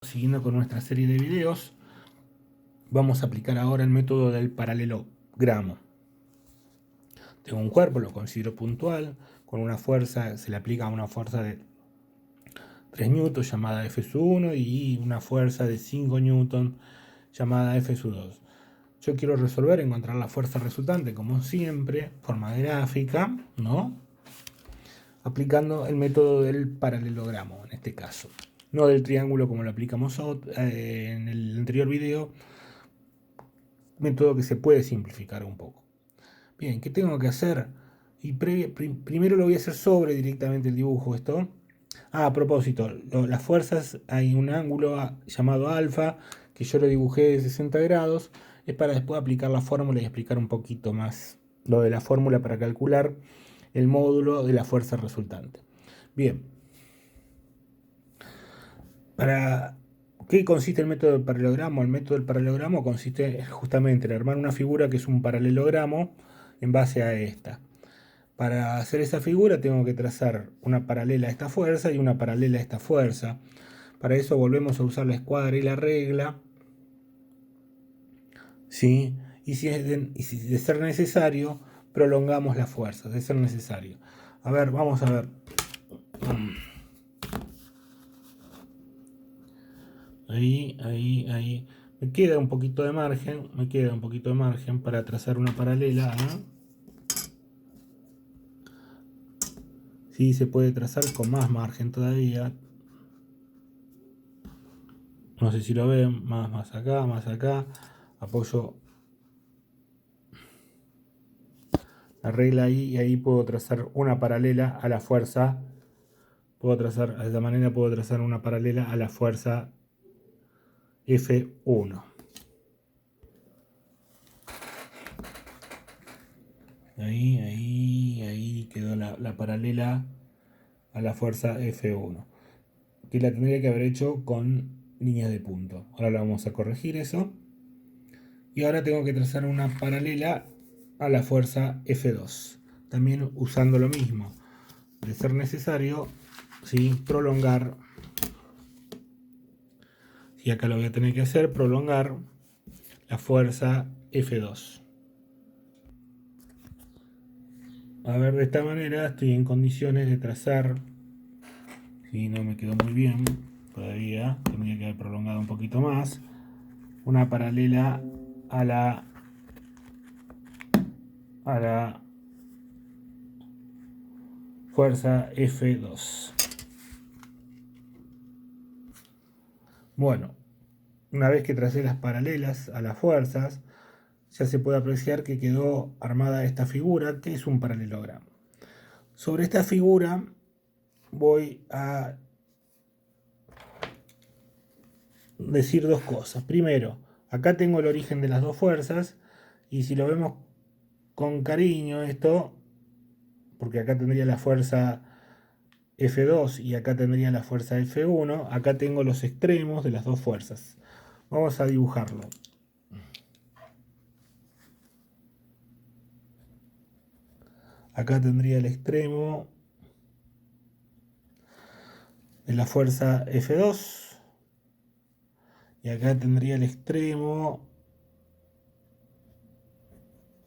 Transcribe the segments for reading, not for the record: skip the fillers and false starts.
Siguiendo con nuestra serie de videos, vamos a aplicar ahora el método del paralelogramo. Tengo un cuerpo, lo considero puntual, con una fuerza, se le aplica una fuerza de 3 newtons llamada F1 y una fuerza de 5 newtons llamada F2. Yo quiero resolver, encontrar la fuerza resultante, como siempre, forma de gráfica, ¿no? Aplicando el método del paralelogramo, en este caso. No del triángulo como lo aplicamos en el anterior video, método que se puede simplificar un poco. Bien, ¿qué tengo que hacer? Y primero lo voy a hacer sobre directamente el dibujo esto. A propósito, las fuerzas, hay un ángulo llamado alfa, que yo lo dibujé de 60 grados, es para después aplicar la fórmula y explicar un poquito más lo de la fórmula para calcular el módulo de la fuerza resultante. Bien, ¿para qué consiste el método del paralelogramo? El método del paralelogramo consiste justamente en armar una figura que es un paralelogramo en base a esta. Para hacer esa figura tengo que trazar una paralela a esta fuerza y una paralela a esta fuerza. Para eso volvemos a usar la escuadra y la regla, ¿sí? Y si de ser necesario, prolongamos las fuerzas, de ser necesario. A ver, vamos a ver. Ahí. Me queda un poquito de margen, para trazar una paralela, ¿eh? Sí, se puede trazar con más margen todavía. No sé si lo ven, más acá. Apoyo la regla ahí y ahí puedo trazar una paralela a la fuerza. De esta manera puedo trazar una paralela a la fuerza F1. Ahí quedó la paralela a la fuerza F1. Que la tendría que haber hecho con líneas de punto. Ahora la vamos a corregir eso. Y ahora tengo que trazar una paralela a la fuerza F2. También usando lo mismo. De ser necesario, ¿sí? Prolongar. Y acá lo voy a tener que hacer, prolongar la fuerza F2. A ver, de esta manera estoy en condiciones de trazar. Si no me quedó muy bien, todavía tendría que haber prolongado un poquito más. Una paralela a la fuerza F2. Bueno, una vez que tracé las paralelas a las fuerzas, ya se puede apreciar que quedó armada esta figura, que es un paralelogramo. Sobre esta figura voy a decir dos cosas. Primero, acá tengo el origen de las dos fuerzas, y si lo vemos con cariño esto, porque acá tendría la fuerza F2 y acá tendría la fuerza F1, acá tengo los extremos de las dos fuerzas. Vamos a dibujarlo. Acá tendría el extremo de la fuerza F2 y acá tendría el extremo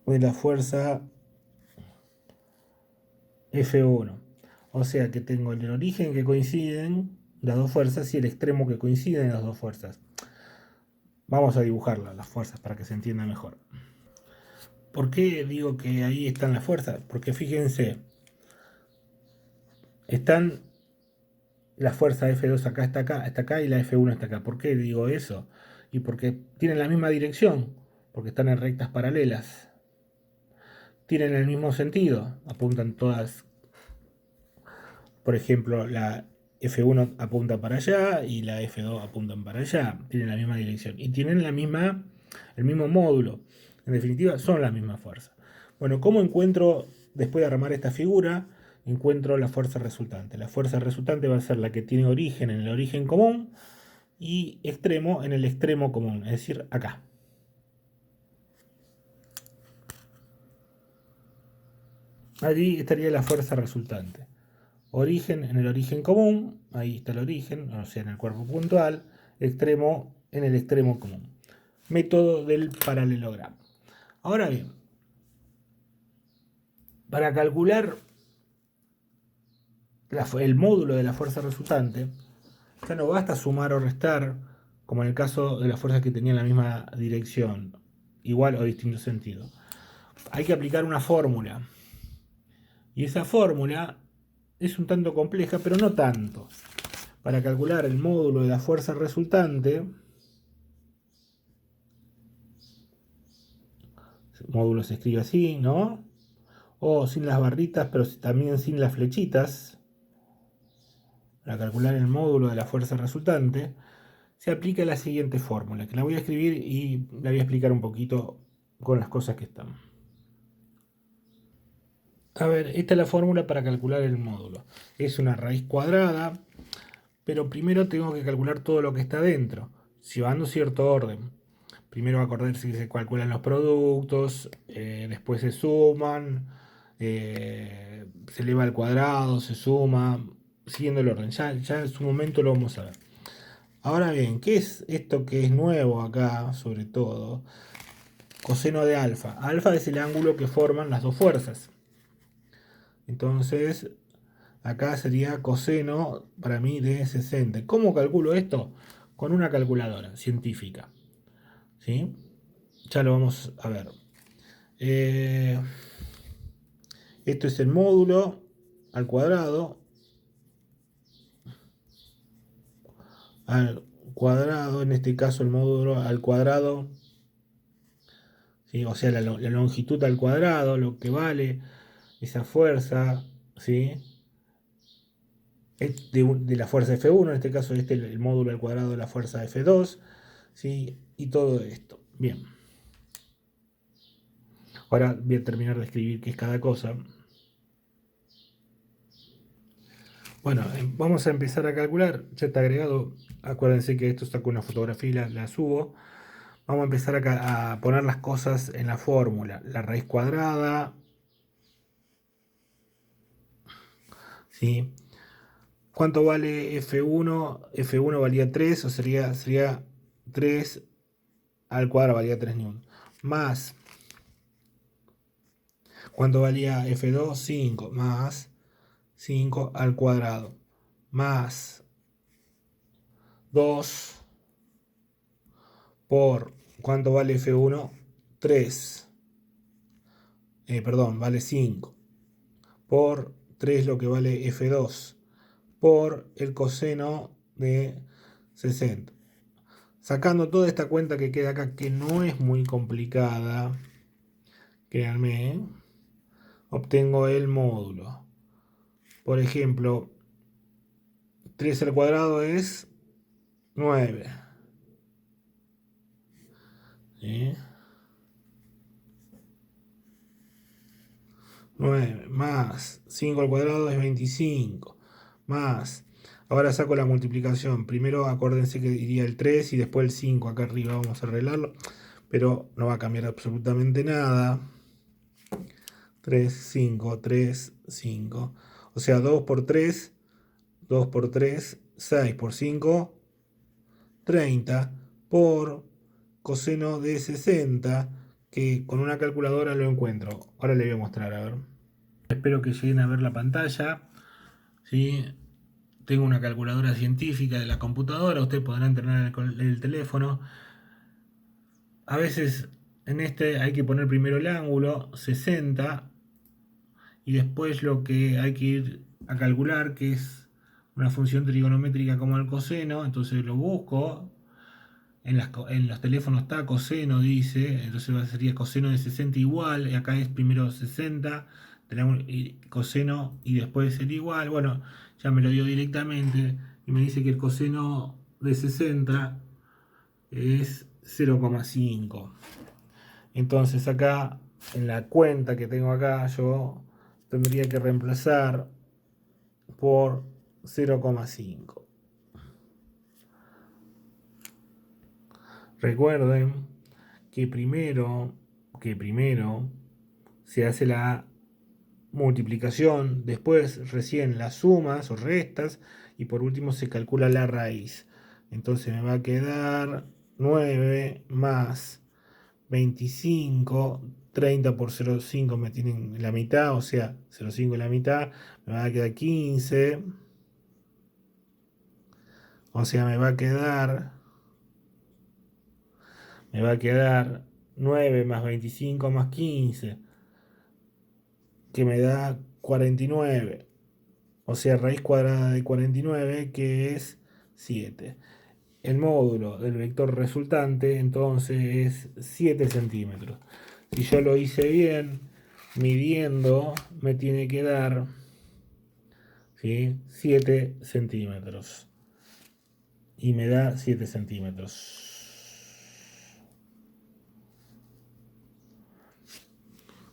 de la fuerza F1. O sea que tengo el origen que coinciden las dos fuerzas y el extremo que coinciden las dos fuerzas. Vamos a dibujarlas, las fuerzas, para que se entienda mejor. ¿Por qué digo que ahí están las fuerzas? Porque fíjense, están la fuerza F2 acá está acá y la F1 está acá. ¿Por qué digo eso? Y porque tienen la misma dirección, porque están en rectas paralelas. Tienen el mismo sentido, apuntan todas. Por ejemplo, la F1 apunta para allá y la F2 apuntan para allá. Tienen la misma dirección y tienen el mismo módulo. En definitiva, son la misma fuerza. Bueno, ¿cómo encuentro, después de armar esta figura, encuentro la fuerza resultante? La fuerza resultante va a ser la que tiene origen en el origen común y extremo en el extremo común, es decir, acá. Allí estaría la fuerza resultante. Origen en el origen común, ahí está el origen, o sea, en el cuerpo puntual, extremo en el extremo común. Método del paralelogramo. Ahora bien, para calcular el módulo de la fuerza resultante, ya no basta sumar o restar, como en el caso de las fuerzas que tenían la misma dirección, igual o distinto sentido. Hay que aplicar una fórmula. Y esa fórmula es un tanto compleja, pero no tanto. Para calcular el módulo de la fuerza resultante, el módulo se escribe así, ¿no? O sin las barritas, pero también sin las flechitas. Para calcular el módulo de la fuerza resultante, se aplica la siguiente fórmula, que la voy a escribir y la voy a explicar un poquito con las cosas que están. A ver, esta es la fórmula para calcular el módulo. Es una raíz cuadrada, pero primero tengo que calcular todo lo que está dentro, llevando cierto orden. Primero acordar si se calculan los productos, después se suman, se eleva al cuadrado, se suma, siguiendo el orden. Ya en su momento lo vamos a ver. Ahora bien, ¿qué es esto que es nuevo acá, sobre todo? Coseno de alfa. Alfa es el ángulo que forman las dos fuerzas. Entonces, acá sería coseno para mí de 60. ¿Cómo calculo esto? Con una calculadora científica. ¿Sí? Ya lo vamos a ver. Esto es el módulo al cuadrado. En este caso el módulo al cuadrado. ¿Sí? O sea, la longitud al cuadrado, lo que vale esa fuerza. ¿Sí? De la fuerza F1, en este caso el módulo al cuadrado de la fuerza F2, ¿sí? Y todo esto. Bien. Ahora voy a terminar de escribir qué es cada cosa. Bueno, vamos a empezar a calcular. Ya está agregado. Acuérdense que esto está con una fotografía y la subo. Vamos a empezar a poner las cosas en la fórmula. La raíz cuadrada. ¿Sí? ¿Cuánto vale F1? F1 valía 3, o sería 3 al cuadrado, valía 3 newtons. Más, ¿cuánto valía F2? 5, más 5 al cuadrado. Más 2 por, ¿cuánto vale F1? 3. Perdón, vale 5. Por 3 lo que vale F2. Por el coseno de 60. Sacando toda esta cuenta que queda acá, que no es muy complicada, créanme, obtengo el módulo. Por ejemplo, 3 al cuadrado es 9. ¿Sí? 9 más 5 al cuadrado es 25. Más, ahora saco la multiplicación. Primero acuérdense que iría el 3 y después el 5 acá arriba. Vamos a arreglarlo, pero no va a cambiar absolutamente nada. 3, 5, 3, 5. O sea, 2 por 3, 2 por 3, 6 por 5, 30 por coseno de 60, que con una calculadora lo encuentro. Ahora le voy a mostrar, a ver. Espero que lleguen a ver la pantalla. ¿Sí? Tengo una calculadora científica de la computadora, ustedes podrán tener el teléfono. A veces en este hay que poner primero el ángulo, 60, y después lo que hay que ir a calcular, que es una función trigonométrica como el coseno, entonces lo busco. En los teléfonos está coseno, dice, entonces sería coseno de 60 igual, y acá es primero 60, tenemos coseno y después el igual. Bueno, ya me lo dio directamente y me dice que el coseno de 60 es 0,5. Entonces acá, en la cuenta que tengo acá, yo tendría que reemplazar por 0,5. Recuerden que primero se hace la multiplicación, después recién las sumas o restas y por último se calcula la raíz. Entonces me va a quedar 9 más 25, 30 por 0,5 me tienen la mitad, o sea, 0,5 la mitad, me va a quedar 15, o sea, me va a quedar 9 más 25 más 15, que me da 49, o sea, raíz cuadrada de 49, que es 7. El módulo del vector resultante entonces es 7 centímetros. Si yo lo hice bien, midiendo, me tiene que dar, ¿sí?, 7 centímetros. Y me da 7 centímetros.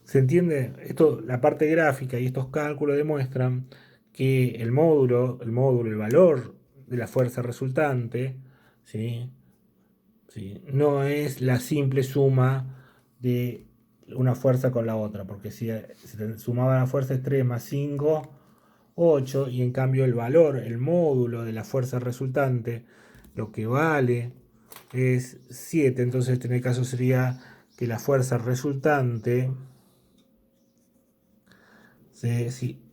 ¿Se entiende? Esto, la parte gráfica y estos cálculos demuestran que el valor de la fuerza resultante, ¿sí?, ¿sí?, no es la simple suma de una fuerza con la otra, porque si se sumaba la fuerza extrema 5, 8, y en cambio el módulo de la fuerza resultante, lo que vale es 7, entonces en este caso sería que la fuerza resultante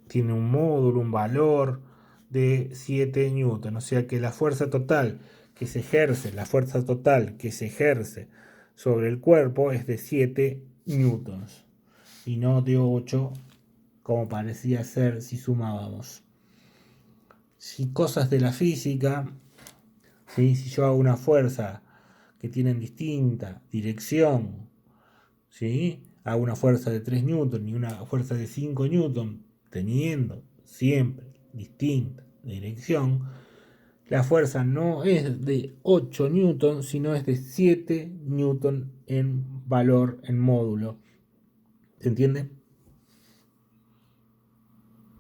tiene un módulo, un valor de 7 newton, o sea que la fuerza total que se ejerce, sobre el cuerpo es de 7 newtons y no de 8 como parecía ser si sumábamos. Si cosas de la física, ¿sí?, si yo hago una fuerza que tienen distinta dirección, ¿sí?, hago una fuerza de 3 newton y una fuerza de 5 newton teniendo siempre distinta dirección, la fuerza no es de 8 newton, sino es de 7 newton en valor, en módulo. ¿Se entiende?